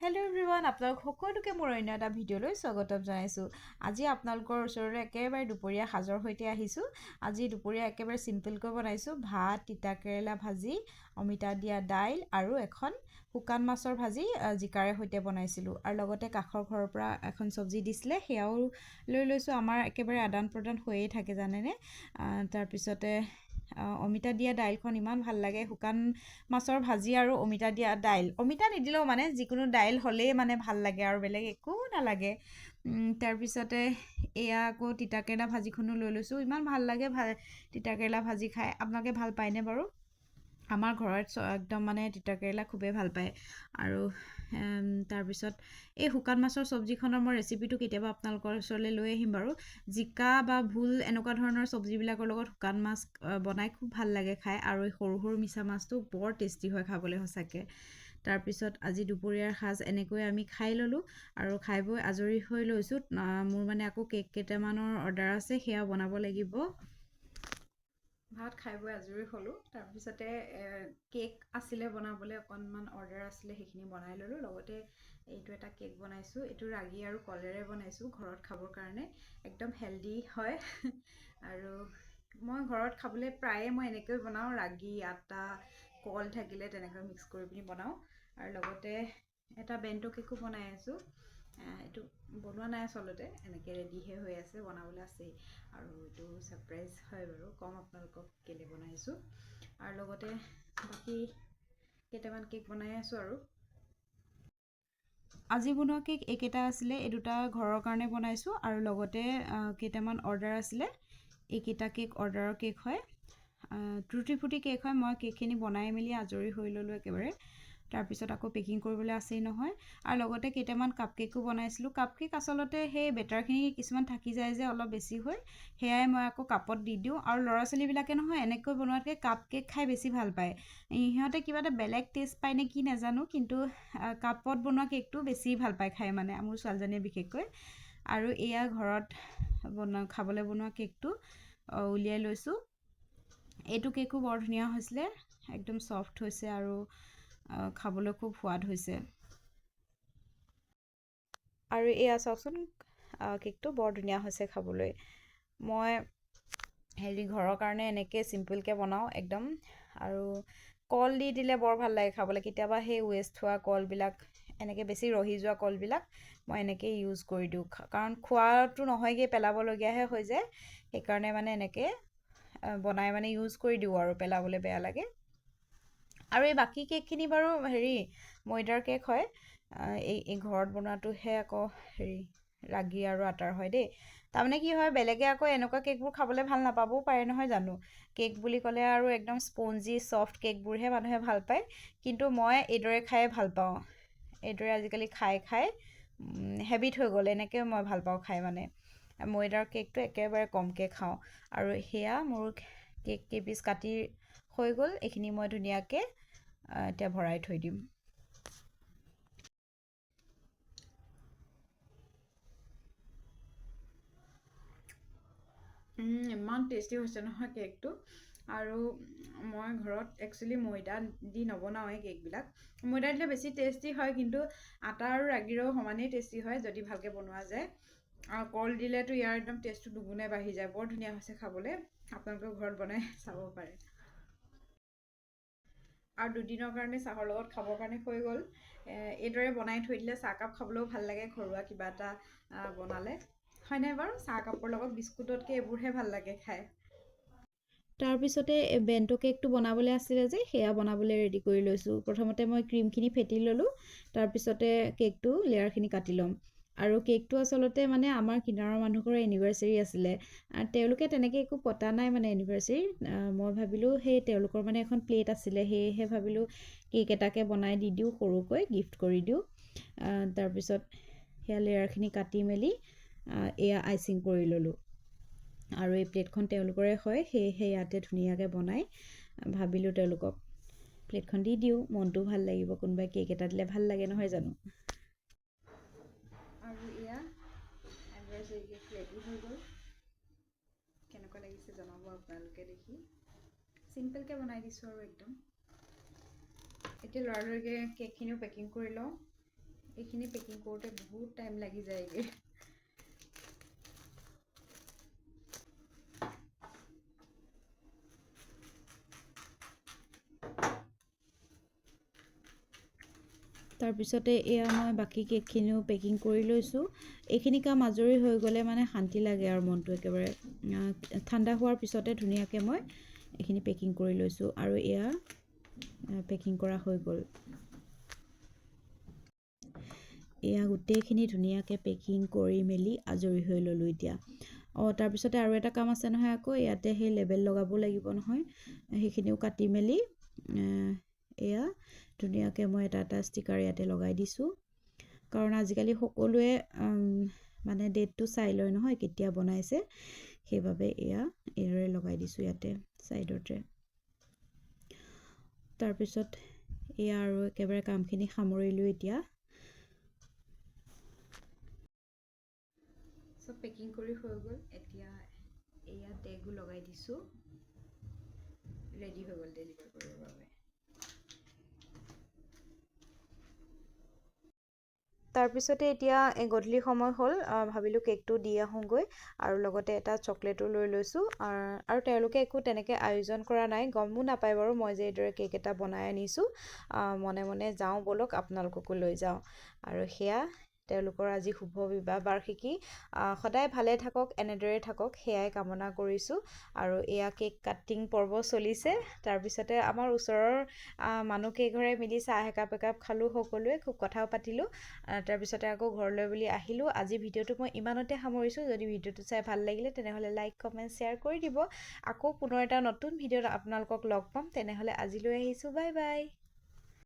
Hello' everyone, আপোনালোক সকলোকে মোৰ অন্য এটা ভিডিঅ'লৈ স্বাগতম জনাইছোঁ। আজি আপোনালোকৰ ওচৰলৈ একেবাৰে দুপৰীয়া সাজৰ সৈতে আহিছোঁ। আজি দুপৰীয়া একেবাৰে চিম্পলকৈ বনাইছোঁ। ভাত, তিতাকেৰেলা ভাজি, অমিতা দিয়া দাইল আৰু এখন শুকান মাছৰ ভাজি জিকাৰে সৈতে বনাইছিলোঁ। আৰু লগতে কাষৰ ঘৰৰ পৰা এখন চব্জি দিছিলে, সেয়াও লৈ লৈছোঁ। আমাৰ একেবাৰে আদান প্ৰদান হৈয়ে থাকে জানেনে। তাৰপিছতে অমিতা দিয়া দাইলখন ইমান ভাল লাগে। শুকান মাছৰ ভাজি আৰু অমিতা দিয়া দাইল, অমিতা নিদিলেও মানে যিকোনো দাইল হ'লেই মানে ভাল লাগে আৰু বেলেগ একো নালাগে। তাৰপিছতে এয়া আকৌ তিতাকেৰেলা ভাজিখনো লৈ লৈছোঁ। ইমান ভাল লাগে তিতাকেৰেলা ভাজি খাই। আপোনালোকে ভাল পায়নে বাৰু? আমাৰ ঘৰত একদম মানে তিতাকেৰেলা খুবেই ভাল পায়। আৰু তাৰপিছত এই শুকান মাছৰ চব্জিখনৰ মই ৰেচিপিটো কেতিয়াবা আপোনালোকৰ ওচৰলৈ লৈ আহিম বাৰু। জিকা বা ভোল এনেকুৱা ধৰণৰ চব্জিবিলাকৰ লগত শুকান মাছ বনাই খুব ভাল লাগে খাই। আৰু এই সৰু সৰু মিছা মাছটো বৰ টেষ্টি হয় খাবলৈ সঁচাকৈ। তাৰপিছত আজি দুপৰীয়াৰ সাজ এনেকৈ আমি খাই ল'লোঁ আৰু খাই বৈ আজৰি হৈ লৈছোঁ। মোৰ মানে আকৌ কেক কেইটামানৰ অৰ্ডাৰ আছে, সেয়া বনাব লাগিব। ভাত খাই বৈ আজৰি হ'লোঁ। তাৰপিছতে কেক আছিলে বনাবলৈ, অকণমান অৰ্ডাৰ আছিলে, সেইখিনি বনাই ল'লোঁ। লগতে এইটো এটা কেক বনাইছোঁ। এইটো ৰাগী আৰু কলেৰে বনাইছোঁ ঘৰত খাবৰ কাৰণে। একদম হেল্ডি হয়। আৰু মই ঘৰত খাবলৈ প্ৰায়ে মই এনেকৈ বনাওঁ, ৰাগী, আটা, কল থাকিলে তেনেকৈ মিক্স কৰি পিনি বনাওঁ। আৰু লগতে এটা বেণ্টো কেকো বনাই আছোঁ। এইটো বনোৱা নাই আচলতে, এনেকৈ ৰেডিহে হৈ আছে, বনাবলৈ আছেই। আৰু এইটো ছাৰপ্ৰাইজ হয় বাৰু, ক'ম আপোনালোকক কেলৈ বনাইছোঁ। আৰু লগতে বাকী কেইটামান কেক বনাই আছোঁ। আৰু আজি বনোৱা কেক এইকেইটা আছিলে, এই দুটা ঘৰৰ কাৰণে বনাইছোঁ। আৰু লগতে কেইটামান অৰ্ডাৰ আছিলে, এইকেইটা কেক অৰ্ডাৰৰ কেক হয়। টুটি ফুটি কেক হয়। মই কেকখিনি বনাই মেলি আজৰি হৈ ল'লোঁ একেবাৰে। তাৰপিছত আকৌ পেকিং কৰিবলৈ আছেই নহয়। আৰু লগতে কেইটামান কাপ কেকো বনাইছিলোঁ। কাপ কেক আচলতে সেই বেটাৰখিনি কিছুমান থাকি যায় যে অলপ বেছি হৈ, সেয়াই মই আকৌ কাপত দি দিওঁ। আৰু ল'ৰা ছোৱালীবিলাকে নহয় এনেকৈ বনোৱাতকৈ কাপ কেক খাই বেছি ভাল পায়। সিহঁতে কিবা এটা বেলেগ টেষ্ট পায় নে কি নাজানো, কিন্তু কাপত বনোৱা কেকটো বেছি ভাল পায় খাই, মানে মোৰ ছোৱালীজনীয়ে বিশেষকৈ। আৰু এয়া ঘৰত খাবলৈ বনোৱা কেকটো উলিয়াই লৈছোঁ। এইটো কেকো বৰ ধুনীয়া হৈছিলে, একদম ছফ্ট হৈছে আৰু খাবলৈ খুব সোৱাদ হৈছে। আৰু এয়া চাওকচোন, কেকটো বৰ ধুনীয়া হৈছে খাবলৈ। মই ঘৰৰ কাৰণে এনেকৈ চিম্পলকৈ বনাওঁ একদম। আৰু কল দি দিলে বৰ ভাল লাগে খাবলৈ। কেতিয়াবা সেই ৱেষ্ট হোৱা কলবিলাক, এনেকৈ বেছি ৰহি যোৱা কলবিলাক মই এনেকৈ ইউজ কৰি দিওঁ। কাৰণ খোৱাটো নহয়গৈ, পেলাবলগীয়াহে হৈ যায়। সেইকাৰণে মানে এনেকৈ বনাই মানে ইউজ কৰি দিওঁ আৰু, পেলাবলৈ বেয়া লাগে। আৰু এই বাকী কেকখিনি বাৰু ময়দাৰ কেক হয়। এই ঘৰত বনোৱাটোহে আকৌ ৰাগী আৰু আটাৰ হয় দেই। তাৰমানে কি হয়, বেলেগে আকৌ এনেকুৱা কেকবোৰ খাবলৈ ভাল নাপাবও পাৰে নহয় জানো। কেক বুলি ক'লে আৰু একদম স্পঞ্জি ছফ্ট কেকবোৰহে মানুহে ভাল পায়। কিন্তু মই এইদৰে খাই ভাল পাওঁ। এইদৰে আজিকালি খাই খাই হেবিট হৈ গ'ল, এনেকৈ মই ভাল পাওঁ খাই। মানে ময়দাৰ কেকটো একেবাৰে কমকৈ খাওঁ। আৰু সেয়া মোৰ কেক কেইপিচ কাটি হৈ গ'ল। এইখিনি মই ধুনীয়াকৈ এতিয়া ভৰাই থৈ দিম। ইমান টেষ্টি হৈছে নহয় কেকটো। আৰু মই ঘৰত একচুৱেলি ময়দা দি নবনাওঁৱেই কেকবিলাক। ময়দা দিলে বেছি টেষ্টি হয়, কিন্তু আটা আৰু ৰাগিৰেও সমানেই টেষ্টি হয় যদি ভালকৈ বনোৱা যায়। আৰু কল দিলেতো ইয়াৰ একদম টেষ্টটো দুগুণে বাঢ়ি যায়। বৰ ধুনীয়া হৈছে খাবলৈ। আপোনালোকেও ঘৰত বনাই চাব পাৰে। আৰু দুদিনৰ কাৰণে চাহৰ লগত খাবৰ কাৰণে হৈ গ'ল। এইদৰে বনাই থৈ দিলে চাহকাপ খাবলৈও ভাল লাগে, ঘৰুৱা কিবা এটা বনালে, হয়নে বাৰু? চাহকাপৰ লগত বিস্কুটতকৈ এইবোৰহে ভাল লাগে খাই। তাৰপিছতে বেণ্টো কেকটো বনাবলৈ আছিলে যে, সেয়া বনাবলৈ ৰেডি কৰি লৈছোঁ। প্ৰথমতে মই ক্ৰীমখিনি ফেটি ল'লোঁ। তাৰপিছতে কেকটো লেয়াৰখিনি কাটি ল'ম। আৰু কেকটো আচলতে মানে আমাৰ কিনাৰৰ মানুহঘৰৰ এনিভাৰ্চেৰী আছিলে। তেওঁলোকে তেনেকৈ একো পতা নাই মানে এনিভাৰ্চেৰী। মই ভাবিলোঁ সেই তেওঁলোকৰ মানে এখন প্লেট আছিলে, সেয়েহে ভাবিলোঁ কেক এটাকে বনাই দি দিওঁ, সৰুকৈ গিফ্ট কৰি দিওঁ। তাৰপিছত সেয়া লেয়াৰখিনি কাটি মেলি এয়া আইচিং কৰি ল'লোঁ। আৰু এই প্লেটখন তেওঁলোকৰে হয়, সেয়েহে ইয়াতে ধুনীয়াকৈ বনাই ভাবিলোঁ তেওঁলোকক প্লেটখন দি দিওঁ, মনটো ভাল লাগিব। কোনোবাই কেক এটা দিলে ভাল লাগে নহয় জানো। আৰু এয়া এনিভাৰ্চেৰী কেক ৰেডি হৈ গ'ল। কেনেকুৱা লাগিছে জনাব আপোনালোকে দেখি। চিম্পলকৈ বনাই দিছোঁ আৰু একদম। এতিয়া লৰালৰিকৈ কেকখিনিও পেকিং কৰি লওঁ। এইখিনি পেকিং কৰোঁতে বহুত টাইম লাগি যায়গৈ। তাৰপিছতে এয়া মই বাকী কেকখিনিও পেকিং কৰি লৈছোঁ। এইখিনি কাম আজৰি হৈ গ'লে মানে শান্তি লাগে আৰু মনটো একেবাৰে। ঠাণ্ডা হোৱাৰ পিছতে ধুনীয়াকৈ মই এইখিনি পেকিং কৰি লৈছোঁ আৰু এয়া পেকিং কৰা হৈ গ'ল। এয়া গোটেইখিনি ধুনীয়াকৈ পেকিং কৰি মেলি আজৰি হৈ ল'লোঁ এতিয়া। তাৰপিছতে আৰু এটা কাম আছে নহয়, আকৌ ইয়াতে সেই লেবেল লগাব লাগিব নহয়, সেইখিনিও কাটি মেলি এয়া ধুনীয়াকৈ মই এটা ষ্টিকাৰ ইয়াতে লগাই দিছোঁ। কাৰণ আজিকালি সকলোৱে মানে ডেটটো চাই লয় নহয়, কেতিয়া বনাইছে, সেইবাবে এয়া এইদৰে লগাই দিছোঁ ইয়াতে ছাইডতে। তাৰপিছত এয়া আৰু একেবাৰে কামখিনি সামৰিলোঁ এতিয়া। চব পেকিং কৰি হৈ গ'ল। এতিয়া এয়া টেগো লগাই দিছোঁ, ৰেডি হৈ গ'ল ডেলিভাৰ কৰিবৰ বাবে। তাৰপিছতে এতিয়া গধূলি সময় হ'ল, ভাবিলোঁ কেকটো দি আহোঁগৈ আৰু লগতে এটা চকলেটো লৈ লৈছোঁ। আৰু তেওঁলোকে একো তেনেকৈ আয়োজন কৰা নাই, গমো নাপায় বাৰু মই যে এইদৰে কেক এটা বনাই আনিছোঁ। মনে মনে যাওঁ ব'লক আপোনালোককো লৈ যাওঁ। আৰু সেয়া তেওঁলোকৰ আজি শুভ বিবাহ বাৰ্ষিকী। সদায় ভালে থাকক, এনেদৰে থাকক, সেয়াই কামনা কৰিছোঁ। আৰু এয়া কেক কাটিং পৰ্ব চলিছে। তাৰপিছতে আমাৰ ওচৰৰ মানুহ কেইঘৰে মিলি চাহ একাপ খালোঁ সকলোৱে, খুব কথাও পাতিলোঁ। তাৰপিছতে আকৌ ঘৰলৈ বুলি আহিলোঁ। আজি ভিডিঅ'টো মই ইমানতে সামৰিছোঁ। যদি ভিডিঅ'টো চাই ভাল লাগিলে তেনেহ'লে লাইক, কমেণ্ট, শ্বেয়াৰ কৰি দিব। আকৌ পুনৰ এটা নতুন ভিডিঅ'ত আপোনালোকক লগ পাম। তেনেহ'লে আজিলৈ আহিছোঁ, বাই বাই।